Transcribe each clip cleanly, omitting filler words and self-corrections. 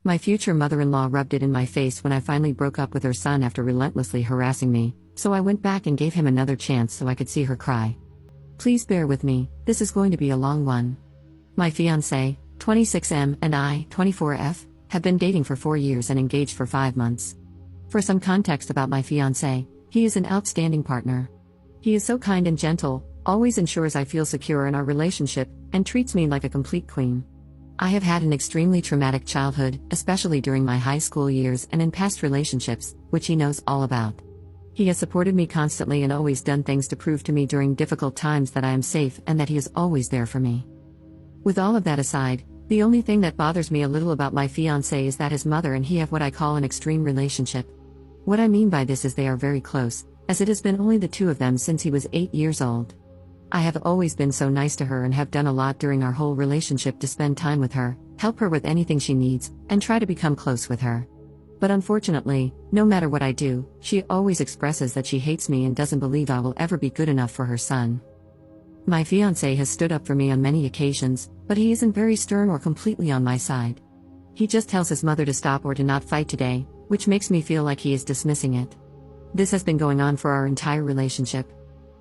My future mother-in-law rubbed it in my face when I finally broke up with her son after relentlessly harassing me, so I went back and gave him another chance so I could see her cry. Please bear with me, this is going to be a long one. My fiancé, 26M, and I, 24F, have been dating for 4 years and engaged for 5 months. For some context about my fiancé, he is an outstanding partner. He is so kind and gentle, always ensures I feel secure in our relationship, and treats me like a complete queen. I have had an extremely traumatic childhood, especially during my high school years and in past relationships, which he knows all about. He has supported me constantly and always done things to prove to me during difficult times that I am safe and that he is always there for me. With all of that aside, the only thing that bothers me a little about my fiancé is that his mother and he have what I call an extreme relationship. What I mean by this is they are very close, as it has been only the two of them since he was 8 years old. I have always been so nice to her and have done a lot during our whole relationship to spend time with her, help her with anything she needs, and try to become close with her. But unfortunately, no matter what I do, she always expresses that she hates me and doesn't believe I will ever be good enough for her son. My fiancé has stood up for me on many occasions, but he isn't very stern or completely on my side. He just tells his mother to stop or to not fight today, which makes me feel like he is dismissing it. This has been going on for our entire relationship.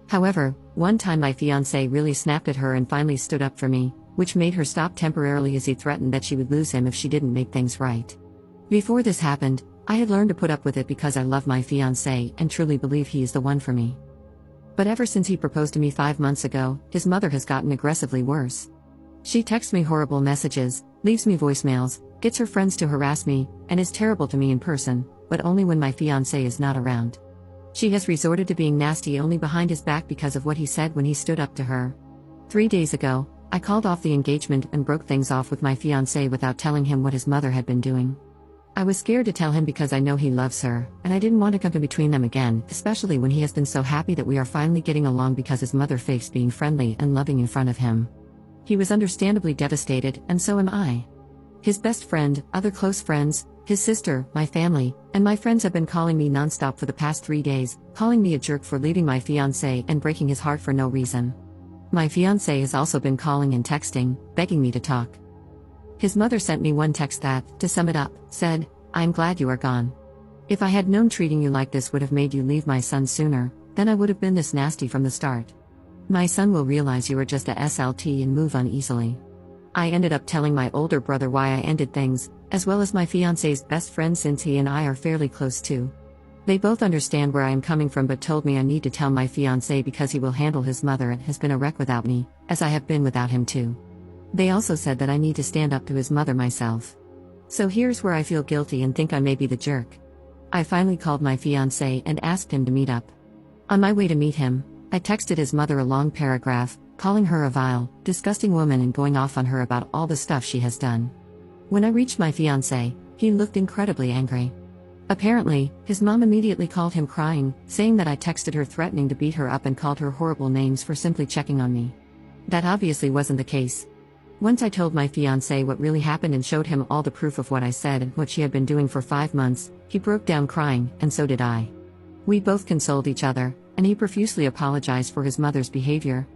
However, one time my fiancé really snapped at her and finally stood up for me, which made her stop temporarily as he threatened that she would lose him if she didn't make things right. Before this happened, I had learned to put up with it because I love my fiancé and truly believe he is the one for me. But ever since he proposed to me 5 months ago, his mother has gotten aggressively worse. She texts me horrible messages, leaves me voicemails, gets her friends to harass me, and is terrible to me in person, but only when my fiancé is not around. She has resorted to being nasty only behind his back because of what he said when he stood up to her. 3 days ago, I called off the engagement and broke things off with my fiancé without telling him what his mother had been doing. I was scared to tell him because I know he loves her, and I didn't want to come in between them again, especially when he has been so happy that we are finally getting along because his mother fakes being friendly and loving in front of him. He was understandably devastated, and so am I. His best friend, other close friends, his sister, my family, and my friends have been calling me nonstop for the past 3 days, calling me a jerk for leaving my fiancé and breaking his heart for no reason. My fiancé has also been calling and texting, begging me to talk. His mother sent me one text that, to sum it up, said, "I'm glad you are gone. If I had known treating you like this would have made you leave my son sooner, then I would have been this nasty from the start. My son will realize you are just a SLT and move on easily." I ended up telling my older brother why I ended things, as well as my fiancé's best friend since he and I are fairly close too. They both understand where I am coming from but told me I need to tell my fiancé because he will handle his mother and has been a wreck without me, as I have been without him too. They also said that I need to stand up to his mother myself. So here's where I feel guilty and think I may be the jerk. I finally called my fiancé and asked him to meet up. On my way to meet him, I texted his mother a long paragraph, calling her a vile, disgusting woman and going off on her about all the stuff she has done. When I reached my fiancé, he looked incredibly angry. Apparently, his mom immediately called him crying, saying that I texted her threatening to beat her up and called her horrible names for simply checking on me. That obviously wasn't the case. Once I told my fiancé what really happened and showed him all the proof of what I said and what she had been doing for 5 months, he broke down crying, and so did I. We both consoled each other, and he profusely apologized for his mother's behavior.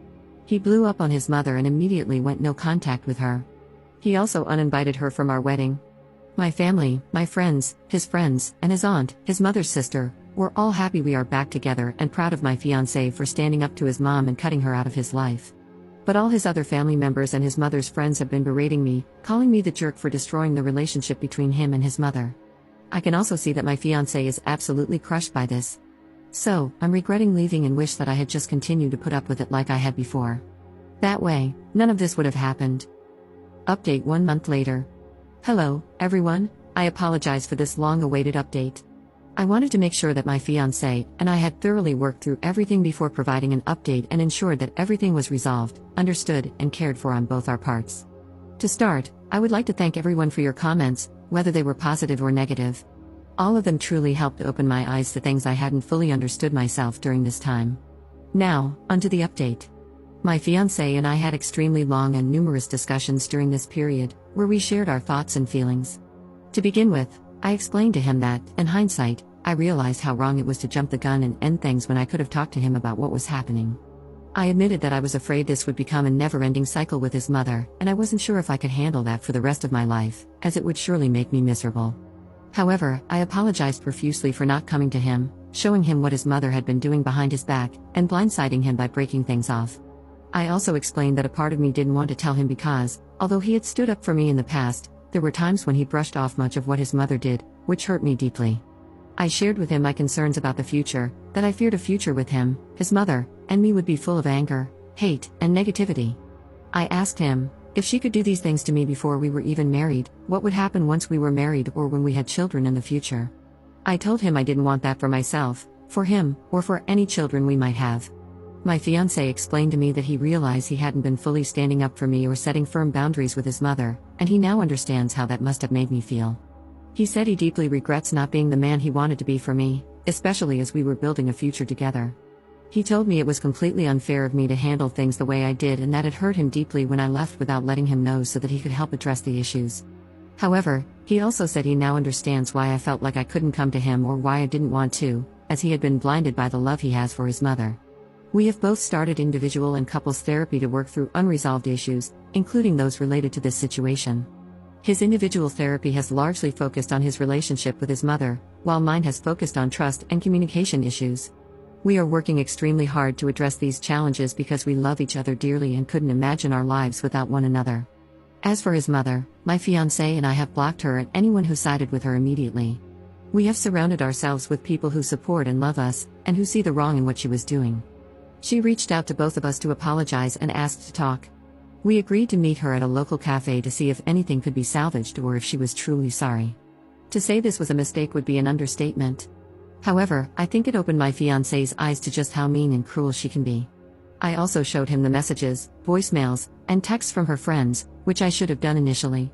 He blew up on his mother and immediately went no contact with her. He also uninvited her from our wedding. My family, my friends, and his aunt, his mother's sister, were all happy we are back together and proud of my fiancé for standing up to his mom and cutting her out of his life. But all his other family members and his mother's friends have been berating me, calling me the jerk for destroying the relationship between him and his mother. I can also see that my fiancé is absolutely crushed by this. So, I'm regretting leaving and wish that I had just continued to put up with it like I had before. That way, none of this would have happened. Update 1 month later. Hello, everyone, I apologize for this long-awaited update. I wanted to make sure that my fiancé and I had thoroughly worked through everything before providing an update and ensured that everything was resolved, understood, and cared for on both our parts. To start, I would like to thank everyone for your comments, whether they were positive or negative. All of them truly helped open my eyes to things I hadn't fully understood myself during this time. Now, onto the update. My fiancé and I had extremely long and numerous discussions during this period, where we shared our thoughts and feelings. To begin with, I explained to him that, in hindsight, I realized how wrong it was to jump the gun and end things when I could have talked to him about what was happening. I admitted that I was afraid this would become a never-ending cycle with his mother, and I wasn't sure if I could handle that for the rest of my life, as it would surely make me miserable. However, I apologized profusely for not coming to him, showing him what his mother had been doing behind his back, and blindsiding him by breaking things off. I also explained that a part of me didn't want to tell him because, although he had stood up for me in the past, there were times when he brushed off much of what his mother did, which hurt me deeply. I shared with him my concerns about the future, that I feared a future with him, his mother, and me would be full of anger, hate, and negativity. I asked him, if she could do these things to me before we were even married, what would happen once we were married or when we had children in the future? I told him I didn't want that for myself, for him, or for any children we might have. My fiancé explained to me that he realized he hadn't been fully standing up for me or setting firm boundaries with his mother, and he now understands how that must have made me feel. He said he deeply regrets not being the man he wanted to be for me, especially as we were building a future together. He told me it was completely unfair of me to handle things the way I did and that it hurt him deeply when I left without letting him know so that he could help address the issues. However, he also said he now understands why I felt like I couldn't come to him or why I didn't want to, as he had been blinded by the love he has for his mother. We have both started individual and couples therapy to work through unresolved issues, including those related to this situation. His individual therapy has largely focused on his relationship with his mother, while mine has focused on trust and communication issues. We are working extremely hard to address these challenges because we love each other dearly and couldn't imagine our lives without one another. As for his mother, my fiancé and I have blocked her and anyone who sided with her immediately. We have surrounded ourselves with people who support and love us, and who see the wrong in what she was doing. She reached out to both of us to apologize and asked to talk. We agreed to meet her at a local cafe to see if anything could be salvaged or if she was truly sorry. To say this was a mistake would be an understatement. However, I think it opened my fiancé's eyes to just how mean and cruel she can be. I also showed him the messages, voicemails, and texts from her friends, which I should have done initially.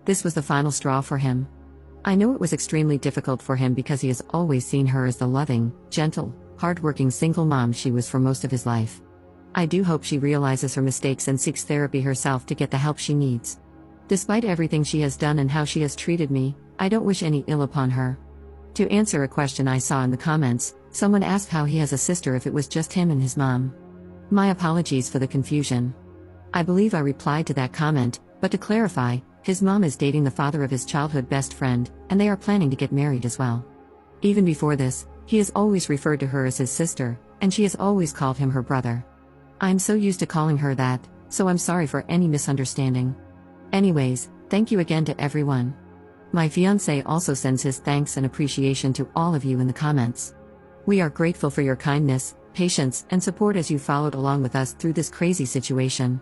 This was the final straw for him. I know it was extremely difficult for him because he has always seen her as the loving, gentle, hardworking single mom she was for most of his life. I do hope she realizes her mistakes and seeks therapy herself to get the help she needs. Despite everything she has done and how she has treated me, I don't wish any ill upon her. To answer a question I saw in the comments, someone asked how he has a sister if it was just him and his mom. My apologies for the confusion. I believe I replied to that comment, but to clarify, his mom is dating the father of his childhood best friend, and they are planning to get married as well. Even before this, he has always referred to her as his sister, and she has always called him her brother. I'm so used to calling her that, so I'm sorry for any misunderstanding. Anyways, thank you again to everyone. My fiancé also sends his thanks and appreciation to all of you in the comments. We are grateful for your kindness, patience, and support as you followed along with us through this crazy situation.